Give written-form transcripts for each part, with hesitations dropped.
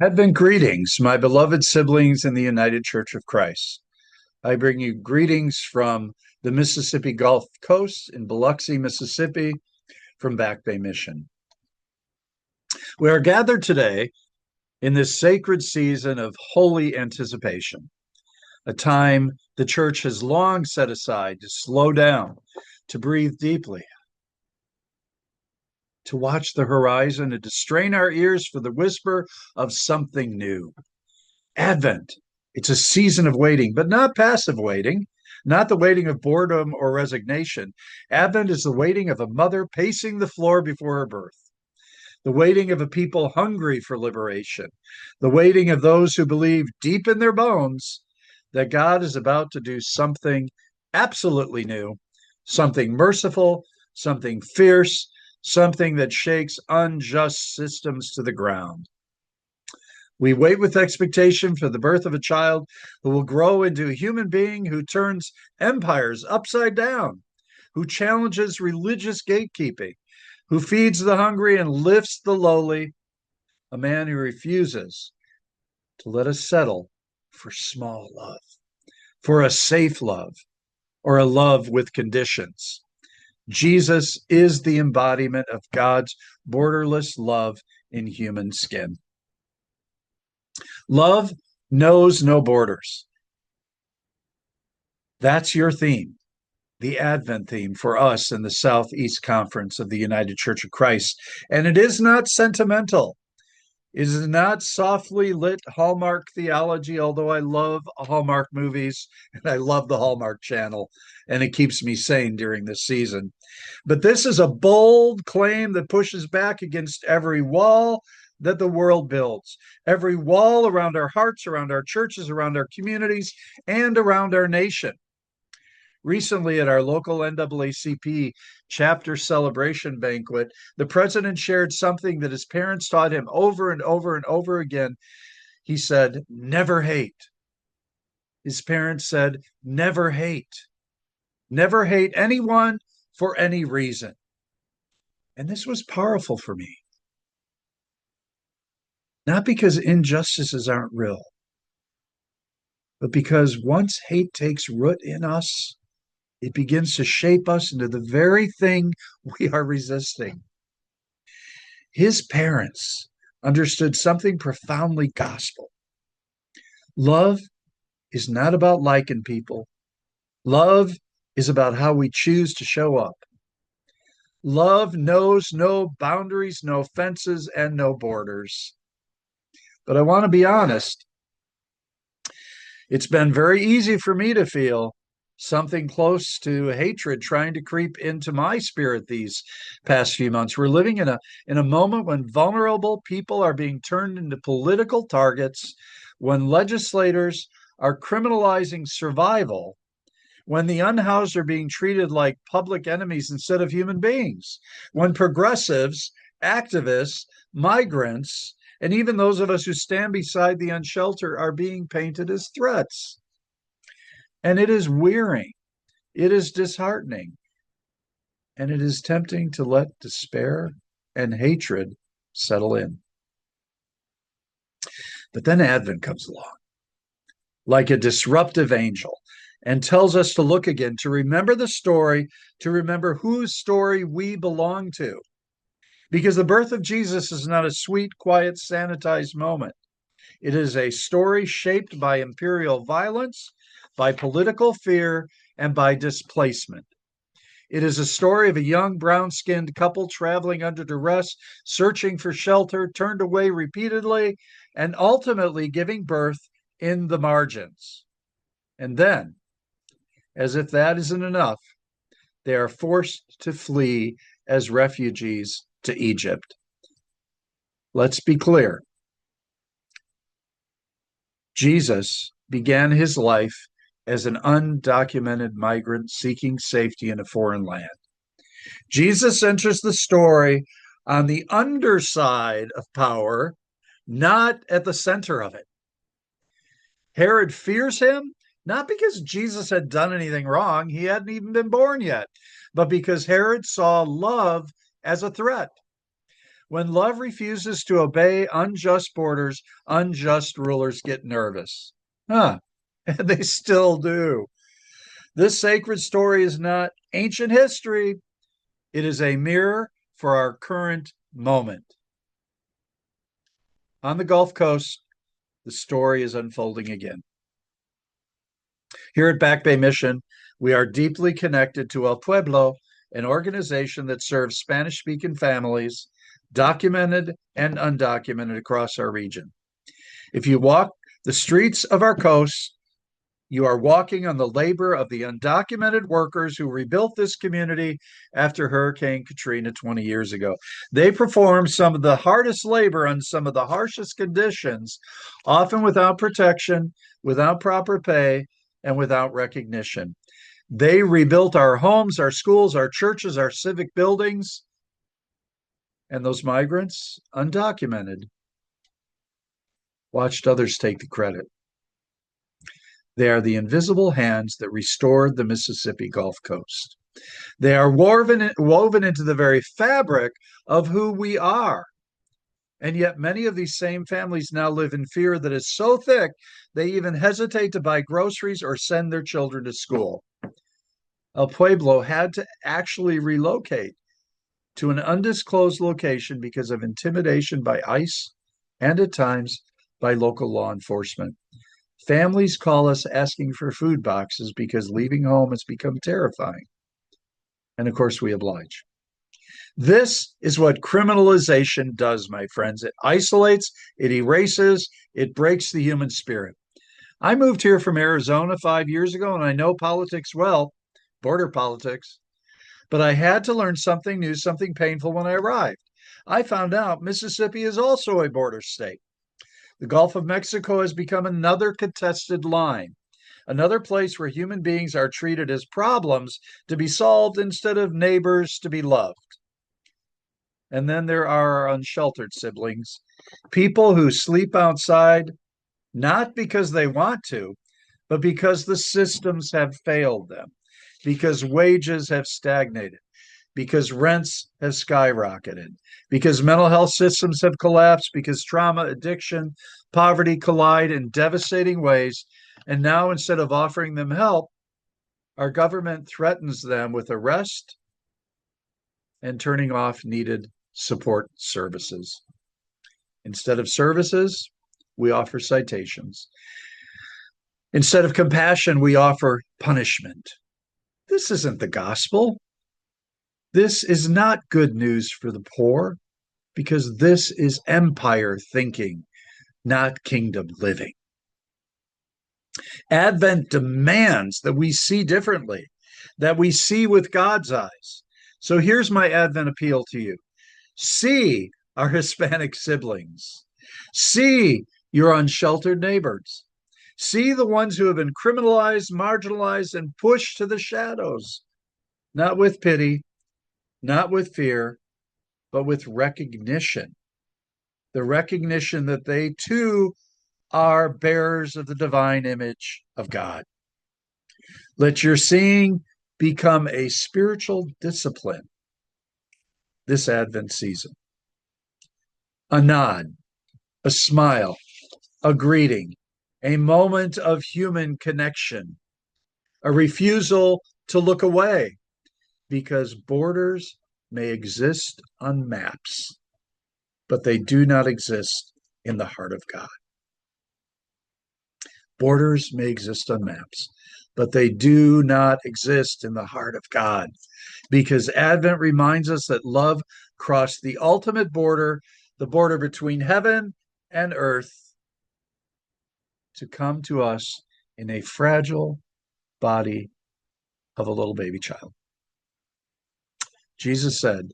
Heaven greetings, my beloved siblings in the United Church of Christ. I bring you greetings from the Mississippi Gulf Coast in Biloxi, Mississippi, from Back Bay Mission. We are gathered today in this sacred season of holy anticipation, a time the church has long set aside to slow down, to breathe deeply, to watch the horizon, and to strain our ears for the whisper of something new. Advent. It's a season of waiting, but not passive waiting, not the waiting of boredom or resignation. Advent is the waiting of a mother pacing the floor before her birth, the waiting of a people hungry for liberation, the waiting of those who believe deep in their bones that God is about to do something absolutely new, something merciful, something fierce, something that shakes unjust systems to the ground. We wait with expectation for the birth of a child who will grow into a human being who turns empires upside down, who challenges religious gatekeeping, who feeds the hungry and lifts the lowly, a man who refuses to let us settle for small love, for a safe love, or a love with conditions. Jesus is the embodiment of God's borderless love in human skin. Love knows no borders. That's your theme, the Advent theme for us in the Southeast Conference of the United Church of Christ. And it is not sentimental. It is not softly lit Hallmark theology, although I love Hallmark movies and I love the Hallmark channel, and it keeps me sane during this season. But this is a bold claim that pushes back against every wall that the world builds, every wall around our hearts, around our churches, around our communities, and around our nation. Recently, at our local NAACP chapter celebration banquet, the president shared something that his parents taught him over and over and over again. He said, "Never hate." His parents said, "Never hate. Never hate anyone for any reason." And this was powerful for me. Not because injustices aren't real, but because once hate takes root in us, it begins to shape us into the very thing we are resisting. His parents understood something profoundly gospel. Love is not about liking people. Love is about how we choose to show up. Love knows no boundaries, no fences, and no borders. But I want to be honest, it's been very easy for me to feel something close to hatred trying to creep into my spirit these past few months. We're living in a moment when vulnerable people are being turned into political targets, when legislators are criminalizing survival, when the unhoused are being treated like public enemies instead of human beings, when progressives, activists, migrants, and even those of us who stand beside the unsheltered are being painted as threats. And it is wearing, it is disheartening, and it is tempting to let despair and hatred settle in. But then Advent comes along like a disruptive angel and tells us to look again, to remember the story, to remember whose story we belong to. Because the birth of Jesus is not a sweet, quiet, sanitized moment. It is a story shaped by imperial violence, by political fear, and by displacement. It is a story of a young brown skinned couple traveling under duress, searching for shelter, turned away repeatedly, and ultimately giving birth in the margins. And then, as if that isn't enough, they are forced to flee as refugees to Egypt. Let's be clear. Jesus began his life as an undocumented migrant seeking safety in a foreign land. Jesus enters the story on the underside of power, not at the center of it. Herod fears him, not because Jesus had done anything wrong, he hadn't even been born yet, but because Herod saw love as a threat. When love refuses to obey unjust borders, unjust rulers get nervous. Huh. And they still do. This sacred story is not ancient history, it is a mirror for our current moment. On the Gulf Coast, the story is unfolding again. Here at Back Bay Mission, we are deeply connected to El Pueblo, an organization that serves Spanish speaking families, documented and undocumented, across our region. If you walk the streets of our coast, you are walking on the labor of the undocumented workers who rebuilt this community after Hurricane Katrina 20 years ago. They performed some of the hardest labor on some of the harshest conditions, often without protection, without proper pay, and without recognition. They rebuilt our homes, our schools, our churches, our civic buildings, and those migrants, undocumented, watched others take the credit. They are the invisible hands that restored the Mississippi Gulf Coast. They are woven into the very fabric of who we are. And yet many of these same families now live in fear that is so thick, they even hesitate to buy groceries or send their children to school. El Pueblo had to actually relocate to an undisclosed location because of intimidation by ICE and at times by local law enforcement. Families call us asking for food boxes because leaving home has become terrifying. And of course, we oblige. This is what criminalization does, my friends. It isolates, it erases, it breaks the human spirit. I moved here from Arizona 5 years ago, and I know politics well, border politics, but I had to learn something new, something painful when I arrived. I found out Mississippi is also a border state. The Gulf of Mexico has become another contested line, another place where human beings are treated as problems to be solved instead of neighbors to be loved. And then there are our unsheltered siblings, people who sleep outside, not because they want to, but because the systems have failed them, because wages have stagnated, because rents have skyrocketed, because mental health systems have collapsed, because trauma, addiction, poverty collide in devastating ways. And now, instead of offering them help, our government threatens them with arrest and turning off needed support services. Instead of services, we offer citations. Instead of compassion, we offer punishment. This isn't the gospel. This is not good news for the poor, because this is empire thinking, not kingdom living. Advent demands that we see differently, that we see with God's eyes. So here's my Advent appeal to you. See our Hispanic siblings. See your unsheltered neighbors. See the ones who have been criminalized, marginalized, and pushed to the shadows, not with pity, not with fear, but with recognition. The recognition that they too are bearers of the divine image of God. Let your seeing become a spiritual discipline this Advent season. A nod, a smile, a greeting, a moment of human connection, a refusal to look away, because borders may exist on maps, but they do not exist in the heart of God. Borders may exist on maps, but they do not exist in the heart of God, because Advent reminds us that love crossed the ultimate border, the border between heaven and earth, to come to us in a fragile body of a little baby child. Jesus said,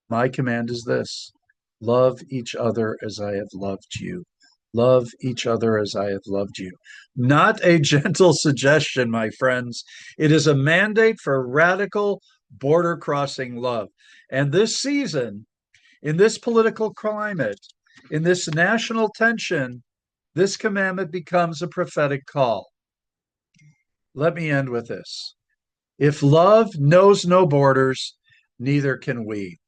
"My command is this: love each other as I have loved you. Love each other as I have loved you." Not a gentle suggestion, my friends. It is a mandate for radical border crossing love. And this season, in this political climate, in this national tension, this commandment becomes a prophetic call. Let me end with this. If love knows no borders, neither can we.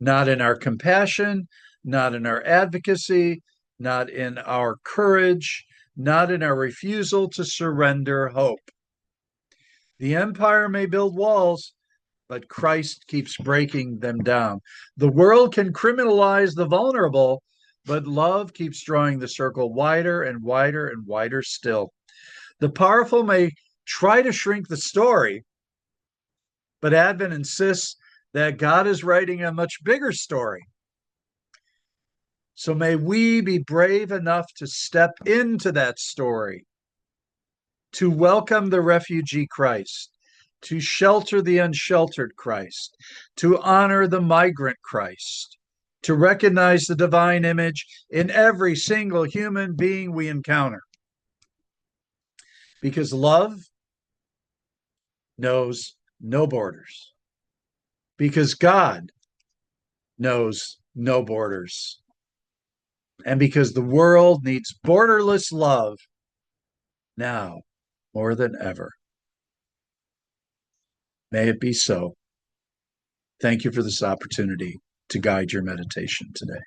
not in our compassion, not in our advocacy, not in our courage, not in our refusal to surrender hope. The empire may build walls, but Christ keeps breaking them down. The world can criminalize the vulnerable, but love keeps drawing the circle wider and wider and wider still. The powerful may try to shrink the story, but Advent insists that God is writing a much bigger story. So may we be brave enough to step into that story, to welcome the refugee Christ, to shelter the unsheltered Christ, to honor the migrant Christ, to recognize the divine image in every single human being we encounter. Because love knows no borders. Because God knows no borders. And because the world needs borderless love now more than ever. May it be so. Thank you for this opportunity to guide your meditation today.